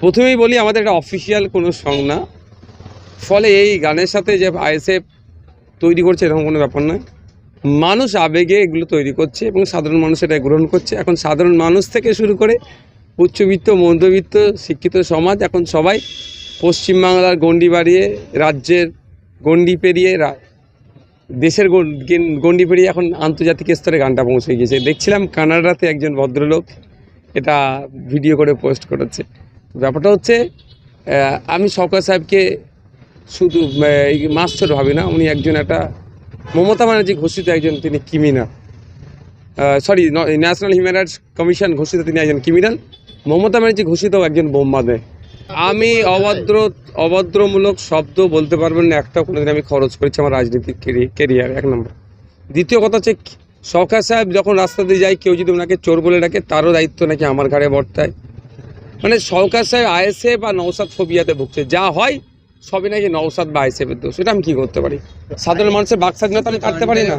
প্রথমেই বলি আমাদের এটা অফিসিয়াল কোনো সং না, ফলে এই গানের সাথে যে আইএসএফ তৈরি করছে এরকম কোনো ব্যাপার নয়। মানুষ আবেগে এগুলো তৈরি করছে এবং সাধারণ মানুষ এটা গ্রহণ করছে। এখন সাধারণ মানুষ থেকে শুরু করে উচ্চবিত্ত, মধ্যবিত্ত, শিক্ষিত সমাজ এখন সবাই পশ্চিমবাংলার গণ্ডি বাড়িয়ে, রাজ্যের গণ্ডি পেরিয়ে, দেশের গণ্ডি পেরিয়ে এখন আন্তর্জাতিক স্তরে গানটা পৌঁছে গিয়েছে। দেখছিলাম কানাডাতে একজন ভদ্রলোক এটা ভিডিও করে পোস্ট করেছে। ব্যাপারটা হচ্ছে আমি সরকার সাহেবকে শুধু মাস্টার ভাবি না, উনি একজন একটা মমতা ব্যানার্জি ঘোষিত একজন তিনি criminal, national human rights commission ঘোষিত তিনি একজন ক্রিমিনাল, মমতা ব্যানার্জি ঘোষিত একজন বোমা দেয়। আমি অভদ্রমূলক শব্দ বলতে পারবেন না একটা, কোনোদিন আমি খরচ করেছি আমার রাজনৈতিক কেরিয়ার, এক নম্বর। দ্বিতীয় কথা হচ্ছে সরকার সাহেব যখন রাস্তা দিয়ে যায় কেউ যদি ওনাকে চোর বলে ডাকে তারও দায়িত্ব নাকি আমার ঘাড়ে বর্তায়। মানে সরকার সাহেব আইএসএফ বা নওশাদ ফোবিয়াতে ভুগছে, যা হয় সবই নাকি নওশাদ বা আইএসএফের দোষ। এটা আমি কী করতে পারি? সাধারণ মানুষের বাক স্বাধীনতা আমি কাটতে পারি না।